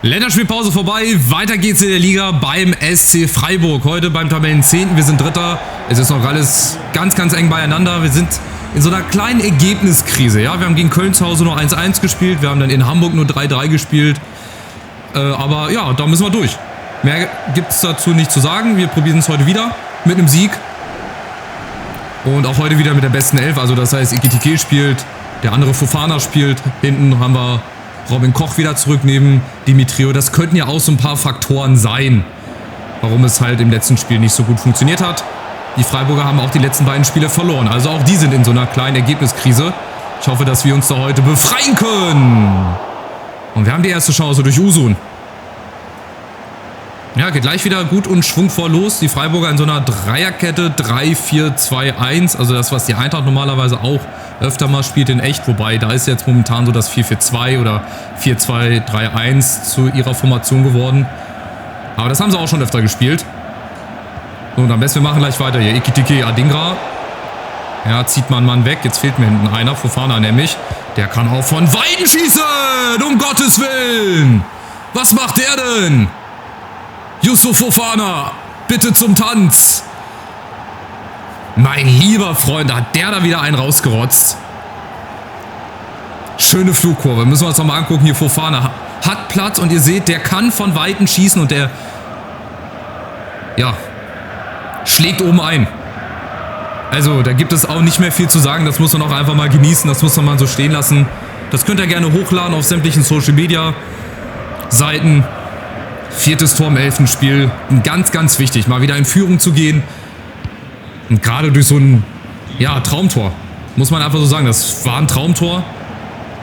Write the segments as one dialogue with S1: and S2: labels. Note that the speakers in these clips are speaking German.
S1: Länderspielpause vorbei, weiter geht's in der Liga beim SC Freiburg. Heute beim Tabellenzehnten, wir sind Dritter. Es ist noch alles ganz, ganz eng beieinander. Wir sind in so einer kleinen Ergebniskrise. Ja? Wir haben gegen Köln zu Hause nur 1-1 gespielt. Wir haben dann in Hamburg nur 3-3 gespielt. Aber ja, da müssen wir durch. Mehr gibt es dazu nicht zu sagen. Wir probieren es heute wieder mit einem Sieg. Und auch heute wieder mit der besten Elf. Also das heißt, Ekitike spielt, der andere Fofana spielt. Hinten haben wir Robin Koch wieder zurück neben Dimitriou. Das könnten ja auch so ein paar Faktoren sein, warum es halt im letzten Spiel nicht so gut funktioniert hat. Die Freiburger haben auch die letzten beiden Spiele verloren. Also auch die sind in so einer kleinen Ergebniskrise. Ich hoffe, dass wir uns da heute befreien können. Und wir haben die erste Chance durch Usun. Ja, geht gleich wieder gut und schwungvoll los. Die Freiburger in so einer Dreierkette 3-4-2-1. Also das, was die Eintracht normalerweise auch öfter mal spielt in echt. Wobei, da ist jetzt momentan so das 4-4-2 oder 4-2-3-1 zu ihrer Formation geworden. Aber das haben sie auch schon öfter gespielt. Und am besten wir machen gleich weiter hier. Ekitike, Adingra. Ja, zieht man einen Mann weg. Jetzt fehlt mir hinten einer. Fofana nämlich. Der kann auch von Weiden schießen. Um Gottes Willen. Was macht der denn? Yusuf Fofana, bitte zum Tanz. Mein lieber Freund, da hat der da wieder einen rausgerotzt. Schöne Flugkurve. Müssen wir uns nochmal angucken. Hier Fofana hat Platz und ihr seht, der kann von Weitem schießen und der, ja, schlägt oben ein. Also, da gibt es auch nicht mehr viel zu sagen. Das muss man auch einfach mal genießen. Das muss man mal so stehen lassen. Das könnt ihr gerne hochladen auf sämtlichen Social Media Seiten. 4. Tor im 11. Spiel. Ganz, ganz wichtig, mal wieder in Führung zu gehen. Und gerade durch so ein, ja, Traumtor. Muss man einfach so sagen, das war ein Traumtor.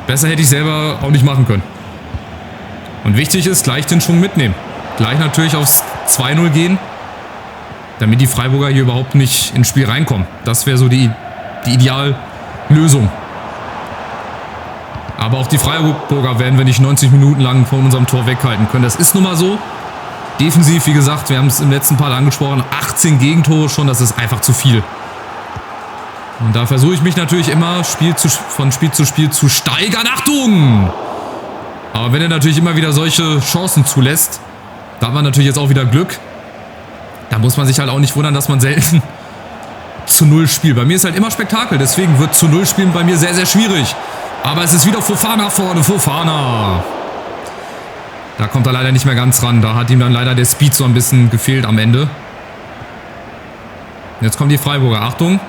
S1: Besser hätte ich selber auch nicht machen können. Und wichtig ist, gleich den Schwung mitnehmen. Gleich natürlich aufs 2-0 gehen, damit die Freiburger hier überhaupt nicht ins Spiel reinkommen. Das wäre so die Ideallösung. Aber auch die Freiburger werden wir nicht 90 Minuten lang von unserem Tor weghalten können. Das ist nun mal so. Defensiv, wie gesagt, wir haben es im letzten Part angesprochen, 18 Gegentore schon, das ist einfach zu viel. Und da versuche ich mich natürlich immer von Spiel zu Spiel zu steigern. Achtung! Aber wenn er natürlich immer wieder solche Chancen zulässt, da hat man natürlich jetzt auch wieder Glück. Da muss man sich halt auch nicht wundern, dass man selten zu 0 spielt. Bei mir ist halt immer Spektakel, deswegen wird zu 0 spielen bei mir sehr, sehr schwierig. Aber es ist wieder Fofana vorne, Fofana. Da kommt er leider nicht mehr ganz ran. Da hat ihm dann leider der Speed so ein bisschen gefehlt am Ende. Jetzt kommen die Freiburger. Achtung.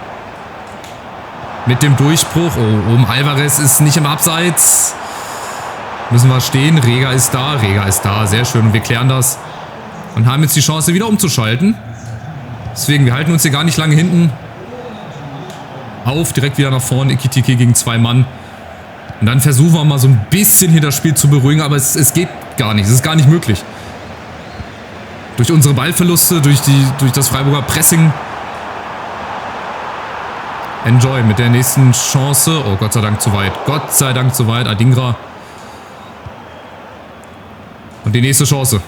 S1: Mit dem Durchbruch. Oh, oben Alvarez ist nicht im Abseits. Müssen wir stehen. Rega ist da. Rega ist da. Sehr schön. Und wir klären das. Und haben jetzt die Chance wieder umzuschalten. Deswegen, wir halten uns hier gar nicht lange hinten auf. Direkt wieder nach vorne. Ekitike gegen 2 Mann. Und dann versuchen wir mal so ein bisschen hier das Spiel zu beruhigen, aber es geht gar nicht. Es ist gar nicht möglich. Durch unsere Ballverluste, durch das Freiburger Pressing. Enjoy mit der nächsten Chance. Oh, Gott sei Dank zu weit. Gott sei Dank zu weit. Adingra. Und die nächste Chance.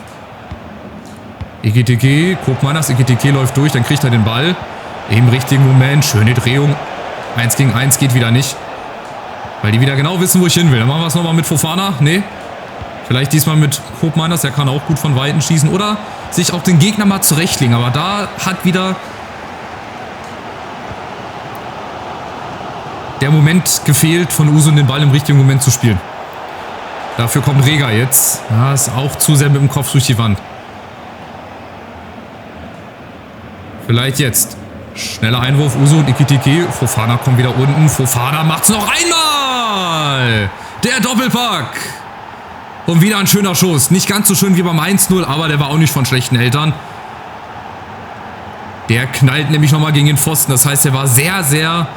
S1: Ekitike. Guck mal, das Ekitike läuft durch, dann kriegt er den Ball. Im richtigen Moment. Schöne Drehung. 1 gegen 1 geht wieder nicht. Weil die wieder genau wissen, wo ich hin will. Dann machen wir es nochmal mit Fofana. Nee. Vielleicht diesmal mit Koopmeiners. Der kann auch gut von Weitem schießen. Oder sich auch den Gegner mal zurechtlegen. Aber da hat wieder der Moment gefehlt, von Usun den Ball im richtigen Moment zu spielen. Dafür kommt Rega jetzt. Ja, ist auch zu sehr mit dem Kopf durch die Wand. Vielleicht jetzt. Schneller Einwurf, Usun, Ekitike. Fofana kommt wieder unten. Fofana macht's noch einmal. Der Doppelpack. Und wieder ein schöner Schuss. Nicht ganz so schön wie beim 1-0, aber der war auch nicht von schlechten Eltern. Der knallt nämlich nochmal gegen den Pfosten. Das heißt, er war sehr, sehr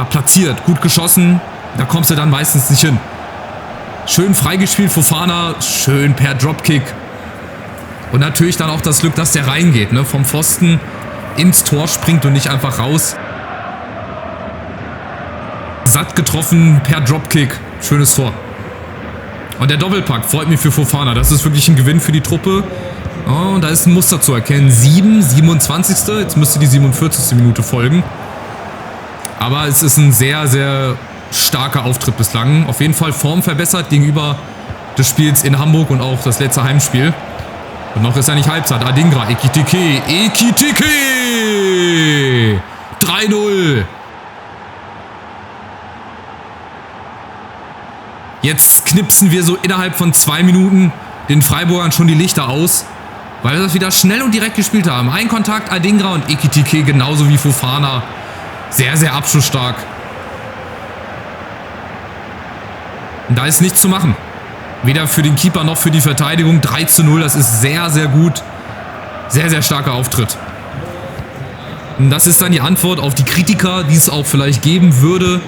S1: platziert. Gut geschossen. Da kommst du dann meistens nicht hin. Schön freigespielt, Fofana. Schön per Dropkick. Und natürlich dann auch das Glück, dass der reingeht. Ne? Vom Pfosten ins Tor springt und nicht einfach raus. Satt getroffen per Dropkick. Schönes Tor. Und der Doppelpack freut mich für Fofana. Das ist wirklich ein Gewinn für die Truppe. Oh, da ist ein Muster zu erkennen. 27. Jetzt müsste die 47. Minute folgen. Aber es ist ein sehr, sehr starker Auftritt bislang. Auf jeden Fall Form verbessert gegenüber des Spiels in Hamburg und auch das letzte Heimspiel. Und noch ist ja nicht Halbzeit. Adingra, Ekitike. 3-0. Jetzt knipsen wir so innerhalb von 2 Minuten den Freiburgern schon die Lichter aus, weil wir das wieder schnell und direkt gespielt haben. Ein Kontakt, Adingra und Ekitike genauso wie Fofana. Sehr, sehr abschlussstark. Und da ist nichts zu machen. Weder für den Keeper noch für die Verteidigung. 3-0, das ist sehr, sehr gut. Sehr, sehr starker Auftritt. Und das ist dann die Antwort auf die Kritiker, die es auch vielleicht geben würde.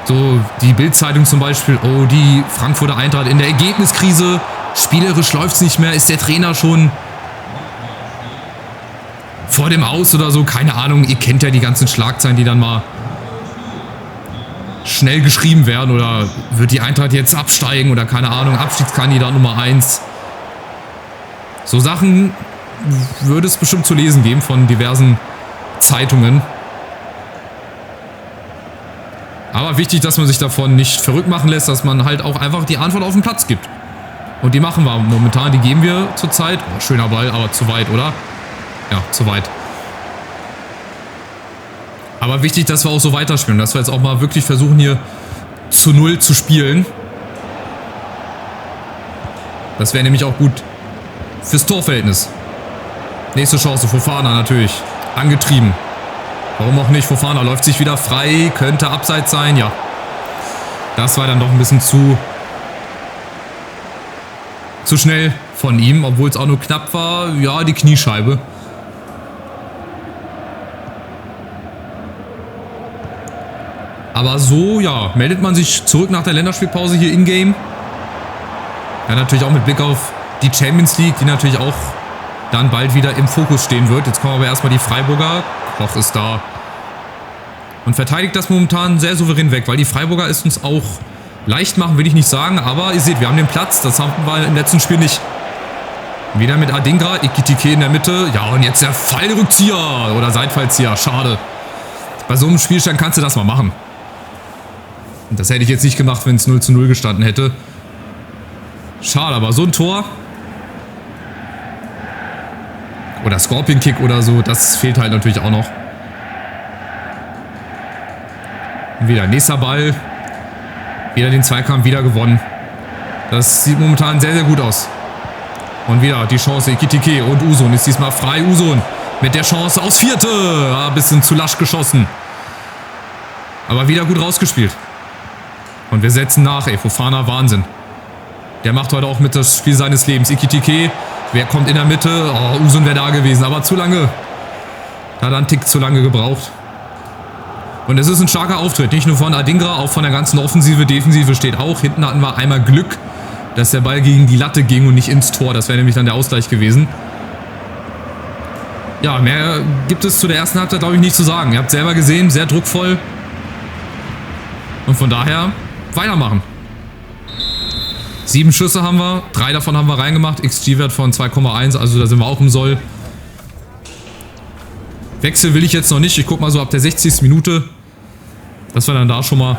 S1: So, die Bild-Zeitung zum Beispiel. Oh, die Frankfurter Eintracht in der Ergebniskrise. Spielerisch läuft es nicht mehr. Ist der Trainer schon vor dem Aus oder so? Keine Ahnung. Ihr kennt ja die ganzen Schlagzeilen, die dann mal schnell geschrieben werden. Oder wird die Eintracht jetzt absteigen? Oder keine Ahnung, Abstiegskandidat Nummer 1. So Sachen würde es bestimmt zu lesen geben von diversen Zeitungen. Aber wichtig, dass man sich davon nicht verrückt machen lässt, dass man halt auch einfach die Antwort auf den Platz gibt. Und die machen wir momentan, die geben wir zurzeit. Oh, schöner Ball, aber zu weit, oder? Ja, zu weit. Aber wichtig, dass wir auch so weiterspielen, dass wir jetzt auch mal wirklich versuchen, hier zu 0 zu spielen. Das wäre nämlich auch gut fürs Torverhältnis. Nächste Chance, Fofana natürlich. Angetrieben. Warum auch nicht? Fofana läuft sich wieder frei. Könnte abseits sein, ja. Das war dann doch ein bisschen zu schnell von ihm, obwohl es auch nur knapp war. Ja, die Kniescheibe. Aber so, ja, meldet man sich zurück nach der Länderspielpause hier in-game. Ja, natürlich auch mit Blick auf die Champions League, die natürlich auch dann bald wieder im Fokus stehen wird. Jetzt kommen aber erstmal die Freiburger. Koch ist da. Und verteidigt das momentan sehr souverän weg, weil die Freiburger es uns auch leicht machen, will ich nicht sagen. Aber ihr seht, wir haben den Platz. Das haben wir im letzten Spiel nicht. Wieder mit Adingra, Ekitike in der Mitte. Ja, und jetzt der Fallrückzieher oder Seitfallzieher. Schade. Bei so einem Spielstand kannst du das mal machen. Und das hätte ich jetzt nicht gemacht, wenn es 0-0 gestanden hätte. Schade, aber so ein Tor oder Scorpion Kick oder so, das fehlt halt natürlich auch noch. Und wieder nächster Ball. Wieder den Zweikampf, wieder gewonnen. Das sieht momentan sehr, sehr gut aus. Und wieder die Chance, Ekitike und Usun ist diesmal frei. Usun mit der Chance aufs 4. Ja, ein bisschen zu lasch geschossen. Aber wieder gut rausgespielt. Und wir setzen nach, ey. Fofana, Wahnsinn. Der macht heute auch mit das Spiel seines Lebens. Ekitike, wer kommt in der Mitte? Oh, Usun wäre da gewesen, aber zu lange. Da hat er einen Tick zu lange gebraucht. Und es ist ein starker Auftritt. Nicht nur von Adingra, auch von der ganzen Offensive. Defensive steht auch. Hinten hatten wir einmal Glück, dass der Ball gegen die Latte ging und nicht ins Tor. Das wäre nämlich dann der Ausgleich gewesen. Ja, mehr gibt es zu der ersten Halbzeit, glaube ich, nicht zu sagen. Ihr habt selber gesehen, sehr druckvoll. Und von daher weitermachen. 7 Schüsse haben wir, 3 davon haben wir reingemacht. XG-Wert von 2,1, also da sind wir auch im Soll. Wechsel will ich jetzt noch nicht. Ich gucke mal so ab der 60. Minute, dass wir dann da schon mal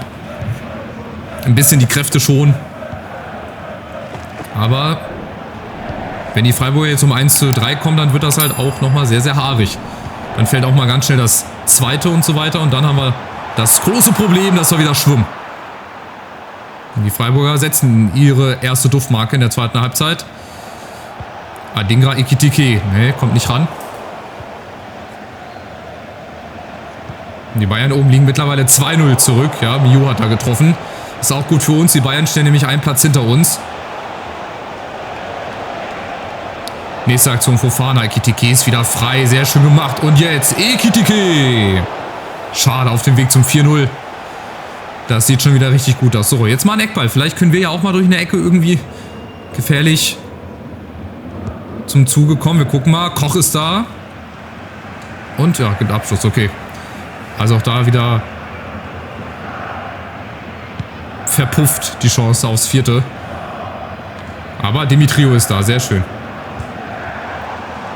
S1: ein bisschen die Kräfte schonen. Aber wenn die Freiburger jetzt um 1:3 kommen, dann wird das halt auch nochmal sehr, sehr haarig. Dann fällt auch mal ganz schnell das zweite und so weiter. Und dann haben wir das große Problem, dass wir wieder schwimmen. Und die Freiburger setzen ihre erste Duftmarke in der zweiten Halbzeit. Adingra, Ekitike. Ne, kommt nicht ran. Und die Bayern oben liegen mittlerweile 2-0 zurück. Ja, Miu hat da getroffen. Ist auch gut für uns. Die Bayern stehen nämlich einen Platz hinter uns. Nächste Aktion Fofana. Ekitike ist wieder frei. Sehr schön gemacht. Und jetzt Ekitike. Schade, auf dem Weg zum 4-0. Das sieht schon wieder richtig gut aus. So, jetzt mal ein Eckball. Vielleicht können wir ja auch mal durch eine Ecke irgendwie gefährlich zum Zuge kommen. Wir gucken mal. Koch ist da. Und ja, gibt Abschluss. Okay. Also auch da wieder verpufft die Chance aufs 4. Aber Dimitriou ist da. Sehr schön.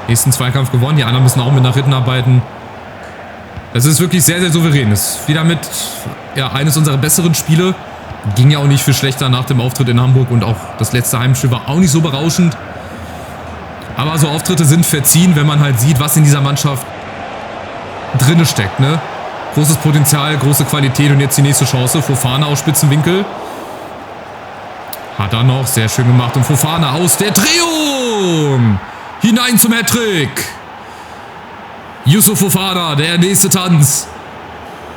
S1: Nächsten Zweikampf gewonnen. Die anderen müssen auch mit nach hinten arbeiten. Das ist wirklich sehr, sehr souverän. Das ist wieder mit, ja, eines unserer besseren Spiele Ging ja auch nicht viel schlechter nach dem Auftritt in Hamburg und auch das letzte Heimspiel war auch nicht so berauschend. Aber so Auftritte sind verziehen, wenn man halt sieht, was in dieser Mannschaft drinne steckt, ne? Großes Potenzial, große Qualität und jetzt die nächste Chance. Fofana aus Spitzenwinkel. Hat er noch, sehr schön gemacht. Und Fofana aus der Drehung. Hinein zum Hattrick. Yusuf Fofana, der nächste Tanz.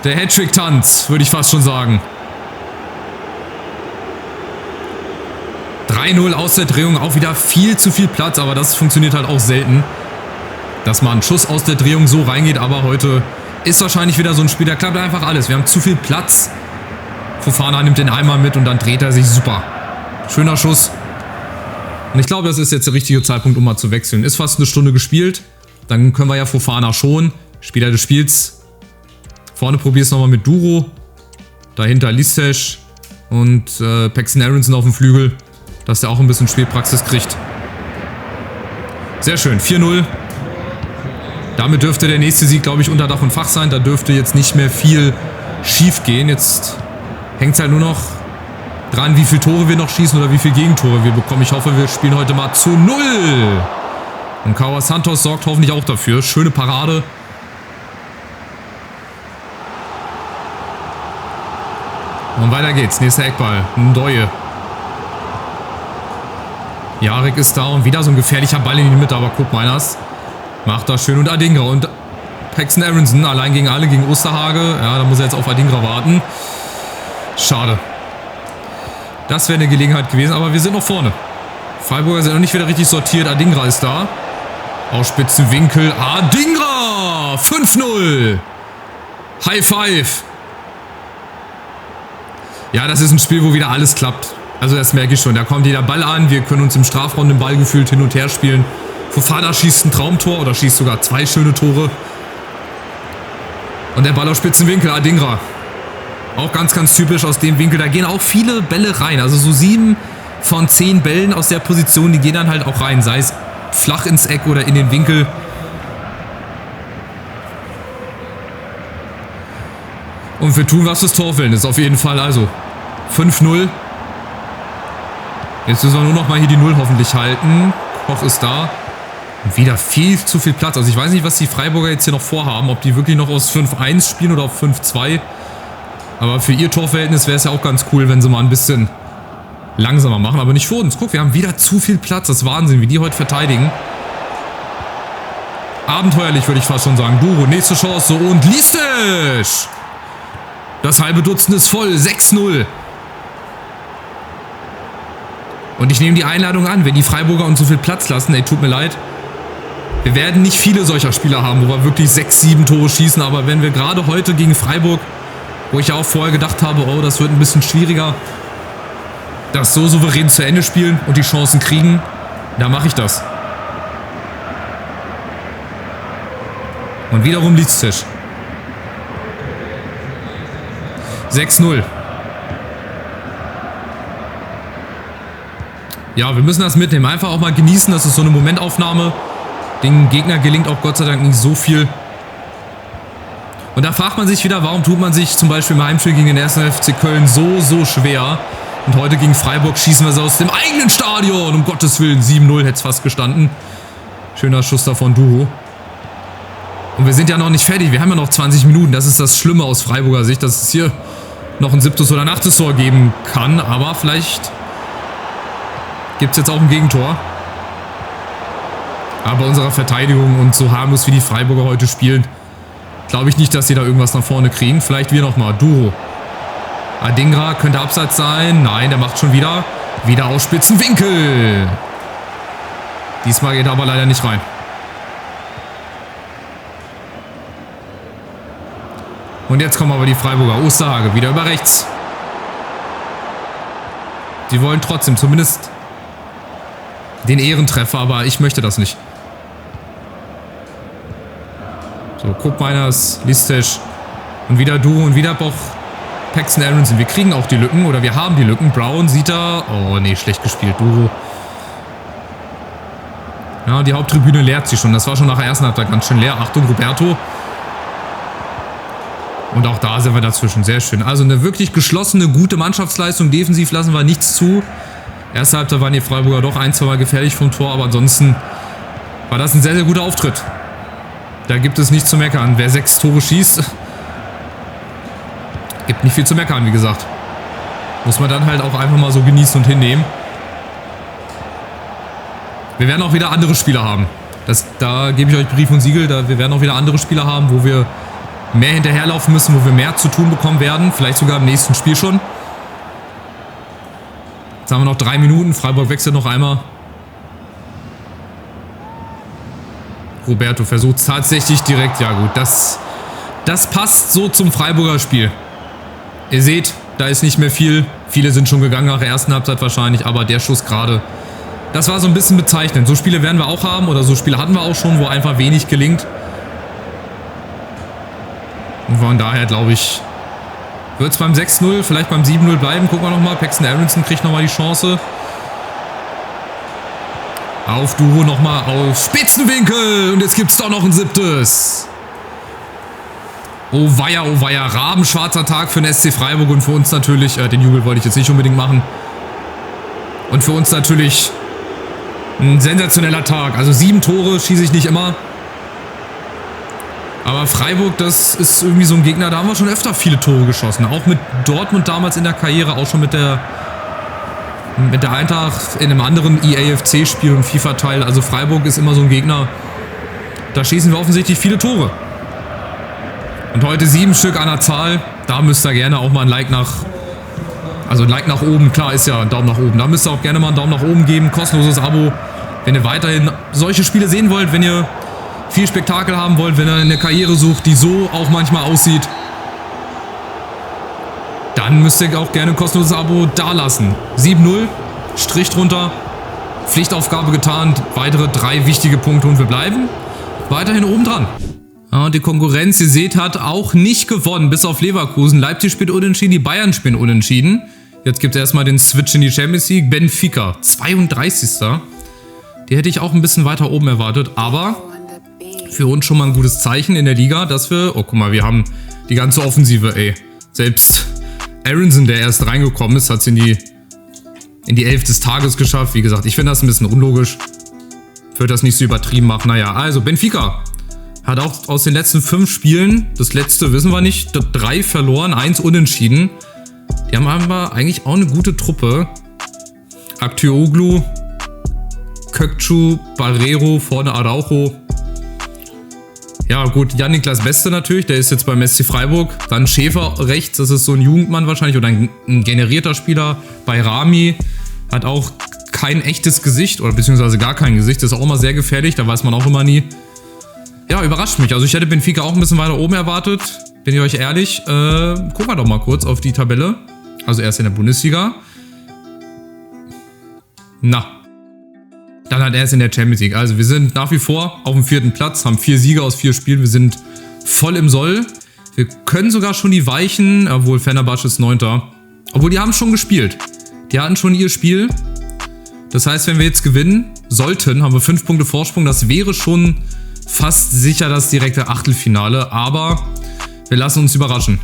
S1: Der Hattrick-Tanz, würde ich fast schon sagen. 3-0 aus der Drehung, auch wieder viel zu viel Platz, aber das funktioniert halt auch selten, dass mal ein Schuss aus der Drehung so reingeht, aber heute ist wahrscheinlich wieder so ein Spiel, da klappt einfach alles. Wir haben zu viel Platz. Fofana nimmt den Eimer mit und dann dreht er sich super. Schöner Schuss. Und ich glaube, das ist jetzt der richtige Zeitpunkt, um mal zu wechseln. Ist fast eine Stunde gespielt. Dann können wir ja Fofana schon. Spieler des Spiels. Vorne probier es nochmal mit Duro. Dahinter Lisesh und Paxton Aronson auf dem Flügel, dass der auch ein bisschen Spielpraxis kriegt. Sehr schön, 4-0. Damit dürfte der nächste Sieg, glaube ich, unter Dach und Fach sein. Da dürfte jetzt nicht mehr viel schief gehen. Jetzt hängt es halt nur noch dran, wie viele Tore wir noch schießen oder wie viele Gegentore wir bekommen. Ich hoffe, wir spielen heute mal zu 0. Und Kawa Santos sorgt hoffentlich auch dafür. Schöne Parade. Und weiter geht's. Nächster Eckball. Ndoye. Jarek ist da und wieder so ein gefährlicher Ball in die Mitte, aber guck mal, das macht das schön. Und Adingra und Paxton Aronson allein gegen alle, gegen Osterhage. Ja, da muss er jetzt auf Adingra warten. Schade. Das wäre eine Gelegenheit gewesen, aber wir sind noch vorne. Freiburger sind noch nicht wieder richtig sortiert. Adingra ist da. Aus Spitzenwinkel. Adingra! 5-0. High Five. Ja, das ist ein Spiel, wo wieder alles klappt. Also das merke ich schon. Da kommt jeder Ball an. Wir können uns im Strafraum den Ball gefühlt hin und her spielen. Fofana schießt ein Traumtor oder schießt sogar 2 schöne Tore. Und der Ball aus Spitzenwinkel. Adingra. Auch ganz, ganz typisch aus dem Winkel. Da gehen auch viele Bälle rein. Also so 7 von 10 Bällen aus der Position, die gehen dann halt auch rein. Sei es flach ins Eck oder in den Winkel. Und wir tun, was das Tor will. Das ist auf jeden Fall also 5-0. Jetzt müssen wir nur noch mal hier die 0 hoffentlich halten. Koch ist da. Und wieder viel zu viel Platz. Also ich weiß nicht, was die Freiburger jetzt hier noch vorhaben. Ob die wirklich noch aus 5-1 spielen oder auf 5-2. Aber für ihr Torverhältnis wäre es ja auch ganz cool, wenn sie mal ein bisschen langsamer machen. Aber nicht für uns. Guck, wir haben wieder zu viel Platz. Das ist Wahnsinn, wie die heute verteidigen. Abenteuerlich, würde ich fast schon sagen. Duro, nächste Chance. Und Listesch. Das halbe Dutzend ist voll. 6-0. Und ich nehme die Einladung an, wenn die Freiburger uns so viel Platz lassen. Ey, tut mir leid. Wir werden nicht viele solcher Spieler haben, wo wir wirklich 6, 7 Tore schießen. Aber wenn wir gerade heute gegen Freiburg, wo ich ja auch vorher gedacht habe, oh, das wird ein bisschen schwieriger, das so souverän zu Ende spielen und die Chancen kriegen, da mache ich das. Und wiederum Liedstisch. 6-0. Ja, wir müssen das mitnehmen. Einfach auch mal genießen. Das ist so eine Momentaufnahme. Den Gegner gelingt auch Gott sei Dank nicht so viel. Und da fragt man sich wieder, warum tut man sich zum Beispiel im Heimspiel gegen den 1. FC Köln so schwer. Und heute gegen Freiburg schießen wir es aus dem eigenen Stadion. Um Gottes Willen, 7-0 hätte es fast gestanden. Schöner Schuss da von Duro. Und wir sind ja noch nicht fertig. Wir haben ja noch 20 Minuten. Das ist das Schlimme aus Freiburger Sicht, dass es hier noch ein 7. oder 8. Tor geben kann. Aber vielleicht gibt es jetzt auch ein Gegentor. Aber bei unserer Verteidigung und so harmlos wie die Freiburger heute spielen, glaube ich nicht, dass sie da irgendwas nach vorne kriegen. Vielleicht wir nochmal. Duro. Adingra könnte Abseits sein. Nein, der macht schon wieder. Wieder aus Spitzenwinkel. Diesmal geht er aber leider nicht rein. Und jetzt kommen aber die Freiburger. Osterhage wieder über rechts. Die wollen trotzdem zumindest den Ehrentreffer, aber ich möchte das nicht. So, guck mal, das Listesch. Und wieder Duro und wieder Boch. Paxton Aronson. Wir kriegen auch die Lücken oder wir haben die Lücken. Brown sieht da. Oh nee, schlecht gespielt. Duro. Ja, die Haupttribüne leert sich schon. Das war schon nach der ersten Halbzeit ganz schön leer. Achtung, Roberto. Und auch da sind wir dazwischen. Sehr schön. Also eine wirklich geschlossene, gute Mannschaftsleistung. Defensiv lassen wir nichts zu. Erste Halbzeit waren die Freiburger doch ein, zwei Mal gefährlich vom Tor, aber ansonsten war das ein sehr, sehr guter Auftritt. Da gibt es nichts zu meckern. Wer 6 Tore schießt, gibt nicht viel zu meckern, wie gesagt. Muss man dann halt auch einfach mal so genießen und hinnehmen. Wir werden auch wieder andere Spieler haben. Da gebe ich euch Brief und Siegel. Wir werden auch wieder andere Spieler haben, wo wir mehr hinterherlaufen müssen, wo wir mehr zu tun bekommen werden. Vielleicht sogar im nächsten Spiel schon. Jetzt haben wir noch 3 Minuten. Freiburg wechselt noch einmal. Roberto versucht tatsächlich direkt. Ja gut, das passt so zum Freiburger Spiel. Ihr seht, da ist nicht mehr viel. Viele sind schon gegangen nach der ersten Halbzeit wahrscheinlich. Aber der Schuss gerade, das war so ein bisschen bezeichnend. So Spiele werden wir auch haben. Oder so Spiele hatten wir auch schon, wo einfach wenig gelingt. Und von daher glaube ich, wird es beim 6-0, vielleicht beim 7-0 bleiben. Gucken wir nochmal. Paxton Aronson kriegt nochmal die Chance. Auf Duro nochmal auf Spitzenwinkel. Und jetzt gibt es doch noch ein 7. Oh weia, rabenschwarzer Tag für den SC Freiburg und für uns natürlich, den Jubel wollte ich jetzt nicht unbedingt machen. Und für uns natürlich ein sensationeller Tag. Also 7 Tore schieße ich nicht immer. Aber Freiburg, das ist irgendwie so ein Gegner, da haben wir schon öfter viele Tore geschossen. Auch mit Dortmund damals in der Karriere, auch schon mit der Eintracht in einem anderen EAFC-Spiel und FIFA-Teil. Also Freiburg ist immer so ein Gegner, da schießen wir offensichtlich viele Tore. Und heute 7 Stück an der Zahl, da müsst ihr gerne auch mal ein Like nach oben, klar ist ja ein Daumen nach oben. Da müsst ihr auch gerne mal einen Daumen nach oben geben, kostenloses Abo. Wenn ihr weiterhin solche Spiele sehen wollt, wenn ihr viel Spektakel haben wollt, wenn ihr eine Karriere sucht, die so auch manchmal aussieht, dann müsst ihr auch gerne ein kostenloses Abo dalassen. 7-0, Strich drunter, Pflichtaufgabe getan, weitere 3 wichtige Punkte und wir bleiben weiterhin oben dran. Ja, die Konkurrenz, ihr seht, hat auch nicht gewonnen, bis auf Leverkusen. Leipzig spielt unentschieden, die Bayern spielen unentschieden. Jetzt gibt es erstmal den Switch in die Champions League. Benfica, 32. Die hätte ich auch ein bisschen weiter oben erwartet, aber für uns schon mal ein gutes Zeichen in der Liga, dass wir, oh guck mal, wir haben die ganze Offensive, ey. Selbst Aronson, der erst reingekommen ist, hat es in die 11 des Tages geschafft. Wie gesagt, ich finde das ein bisschen unlogisch. Ich würde das nicht so übertrieben machen. Naja, also Benfica hat auch aus den letzten 5 Spielen, das letzte wissen wir nicht, 3 verloren, 1 unentschieden. Die haben aber eigentlich auch eine gute Truppe. Aktioglu, Kökçü, Barreiro, vorne Araujo. Ja gut, Jan-Niklas Beste natürlich, der ist jetzt beim SC Freiburg. Dann Schäfer rechts, das ist so ein Jugendmann wahrscheinlich oder ein generierter Spieler. Bei Rami hat auch kein echtes Gesicht oder beziehungsweise gar kein Gesicht. Das ist auch immer sehr gefährlich, da weiß man auch immer nie. Ja, überrascht mich. Also ich hätte Benfica auch ein bisschen weiter oben erwartet. Bin ich euch ehrlich. Gucken wir doch mal kurz auf die Tabelle. Also erst in der Bundesliga. Na. Dann halt erst in der Champions League. Also wir sind nach wie vor auf dem 4. Platz, haben 4 Siege aus 4 Spielen. Wir sind voll im Soll. Wir können sogar schon die Weichen, obwohl Fenerbahce ist 9. Obwohl die haben schon gespielt. Die hatten schon ihr Spiel. Das heißt, wenn wir jetzt gewinnen sollten, haben wir 5 Punkte Vorsprung. Das wäre schon fast sicher das direkte Achtelfinale. Aber wir lassen uns überraschen.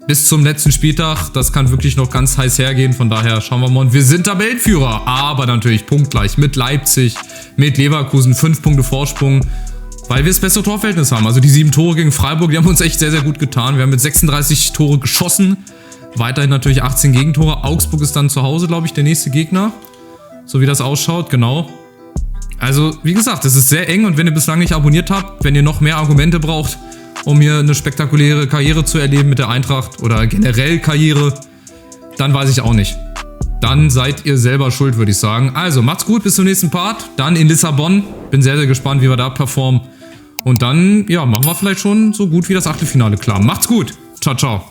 S1: Bis zum letzten Spieltag, das kann wirklich noch ganz heiß hergehen, von daher schauen wir mal. Und wir sind Tabellenführer, aber natürlich punktgleich mit Leipzig, mit Leverkusen, 5 Punkte Vorsprung, weil wir das beste Torverhältnis haben. Also die 7 Tore gegen Freiburg, die haben uns echt sehr, sehr gut getan. Wir haben mit 36 Tore geschossen, weiterhin natürlich 18 Gegentore. Augsburg ist dann zu Hause, glaube ich, der nächste Gegner, so wie das ausschaut, genau. Also wie gesagt, es ist sehr eng und wenn ihr bislang nicht abonniert habt, wenn ihr noch mehr Argumente braucht, um hier eine spektakuläre Karriere zu erleben mit der Eintracht oder generell Karriere, dann weiß ich auch nicht. Dann seid ihr selber schuld, würde ich sagen. Also, macht's gut, bis zum nächsten Part. Dann in Lissabon. Bin sehr, sehr gespannt, wie wir da performen. Und dann, ja, machen wir vielleicht schon so gut wie das Achtelfinale klar. Macht's gut. Ciao, ciao.